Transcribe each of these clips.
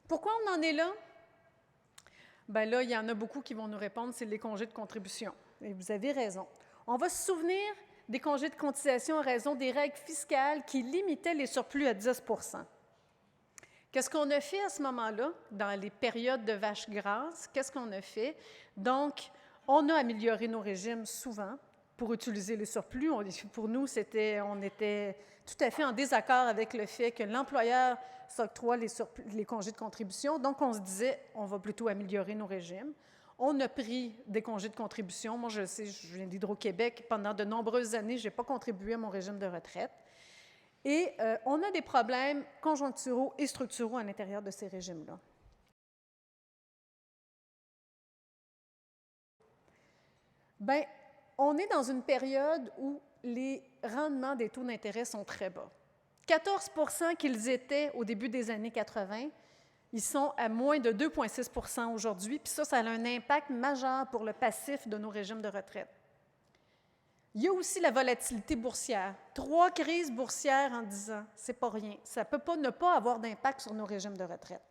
Pourquoi on en est là? Bien là, il y en a beaucoup qui vont nous répondre, c'est les congés de contribution. Et vous avez raison. On va se souvenir des congés de cotisation en raison des règles fiscales qui limitaient les surplus à 10 %. Qu'est-ce qu'on a fait à ce moment-là, dans les périodes de vaches grasses? Qu'est-ce qu'on a fait? Donc, on a amélioré nos régimes souvent pour utiliser les surplus. Pour nous, on était tout à fait en désaccord avec le fait que l'employeur s'octroie les congés de contribution. Donc, on se disait, on va plutôt améliorer nos régimes. On a pris des congés de contribution. Moi, je sais, je viens d'Hydro-Québec. Pendant de nombreuses années, je n'ai pas contribué à mon régime de retraite. Et on a des problèmes conjoncturaux et structuraux à l'intérieur de ces régimes-là. Bien, on est dans une période où les rendements des taux d'intérêt sont très bas. 14 % qu'ils étaient au début des années 80, ils sont à moins de 2,6 % aujourd'hui, puis ça a un impact majeur pour le passif de nos régimes de retraite. Il y a aussi la volatilité boursière. 3 crises boursières en 10 ans, c'est pas rien. Ça ne peut pas ne pas avoir d'impact sur nos régimes de retraite.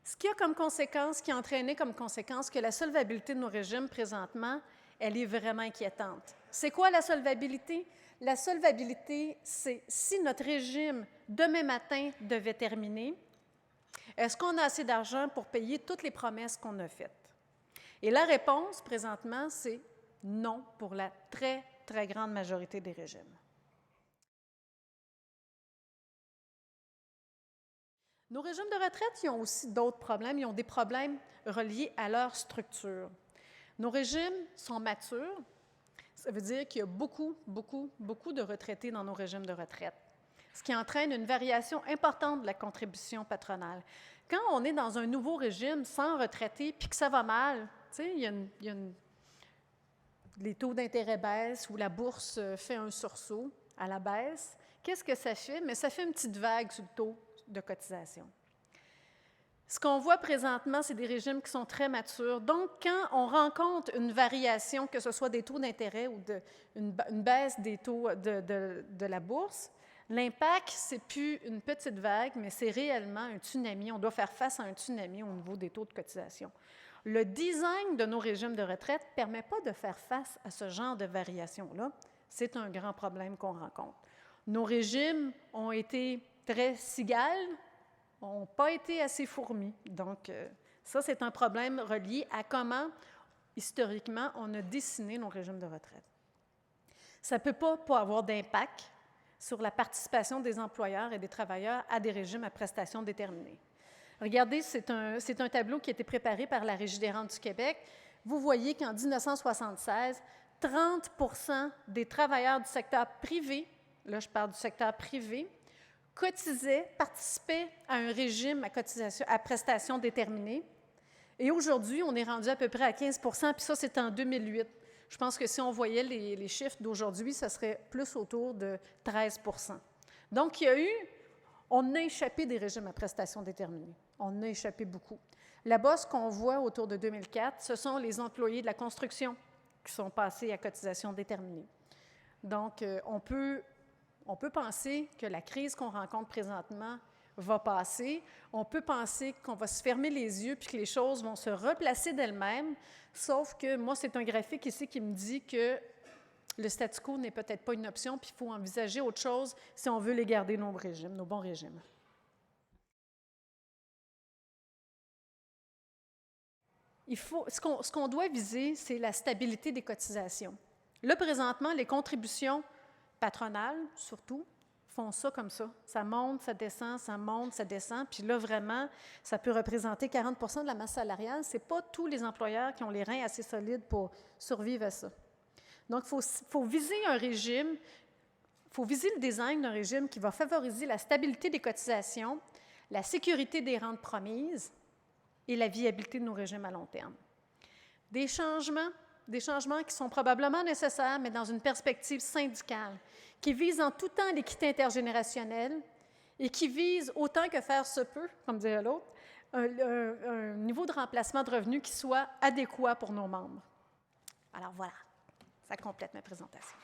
Ce qui a comme conséquence, qui a entraîné comme conséquence que la solvabilité de nos régimes présentement, elle est vraiment inquiétante. C'est quoi la solvabilité? La solvabilité, c'est si notre régime, demain matin, devait terminer, est-ce qu'on a assez d'argent pour payer toutes les promesses qu'on a faites? Et la réponse, présentement, c'est non pour la très, très grande majorité des régimes. Nos régimes de retraite, ils ont aussi d'autres problèmes. Ils ont des problèmes reliés à leur structure. Nos régimes sont matures. Ça veut dire qu'il y a beaucoup de retraités dans nos régimes de retraite, ce qui entraîne une variation importante de la contribution patronale. Quand on est dans un nouveau régime sans retraités puis que ça va mal, les taux d'intérêt baissent ou la bourse fait un sursaut à la baisse, qu'est-ce que ça fait? Mais ça fait une petite vague sur le taux de cotisation. Ce qu'on voit présentement, c'est des régimes qui sont très matures. Donc, quand on rencontre une variation, que ce soit des taux d'intérêt ou une baisse des taux de la bourse, l'impact, ce n'est plus une petite vague, mais c'est réellement un tsunami. On doit faire face à un tsunami au niveau des taux de cotisation. Le design de nos régimes de retraite ne permet pas de faire face à ce genre de variation-là. C'est un grand problème qu'on rencontre. Nos régimes ont été très cigales, n'ont pas été assez fourmis. Donc, ça, c'est un problème relié à comment, historiquement, on a dessiné nos régimes de retraite. Ça ne peut pas avoir d'impact sur la participation des employeurs et des travailleurs à des régimes à prestations déterminées. Regardez, c'est un tableau qui a été préparé par la Régie des rentes du Québec. Vous voyez qu'en 1976, 30 % des travailleurs du secteur privé, là je parle du secteur privé, cotisaient, participaient à un régime à prestations déterminées. Et aujourd'hui, on est rendu à peu près à 15 %, puis ça, c'est en 2008. Je pense que si on voyait les chiffres d'aujourd'hui, ça serait plus autour de 13 %. Donc, on a échappé des régimes à prestations déterminées. On a échappé beaucoup. Là-bas, ce qu'on voit autour de 2004, ce sont les employés de la construction qui sont passés à cotisation déterminée. Donc, on peut penser que la crise qu'on rencontre présentement va passer. On peut penser qu'on va se fermer les yeux puis que les choses vont se replacer d'elles-mêmes, sauf que moi, c'est un graphique ici qui me dit que le statu quo n'est peut-être pas une option puis il faut envisager autre chose si on veut les garder nos régimes, nos bons régimes. Ce qu'on doit viser, c'est la stabilité des cotisations. Là, présentement, les contributions patronales, surtout, font ça comme ça. Ça monte, ça descend, ça monte, ça descend. Puis là, vraiment, ça peut représenter 40 % de la masse salariale. Ce n'est pas tous les employeurs qui ont les reins assez solides pour survivre à ça. Donc, il faut viser un régime, il faut viser le design d'un régime qui va favoriser la stabilité des cotisations, la sécurité des rentes promises et la viabilité de nos régimes à long terme. Des changements qui sont probablement nécessaires, mais dans une perspective syndicale, qui visent en tout temps l'équité intergénérationnelle et qui visent, autant que faire se peut, comme dirait l'autre, un niveau de remplacement de revenus qui soit adéquat pour nos membres. Alors voilà, ça complète ma présentation.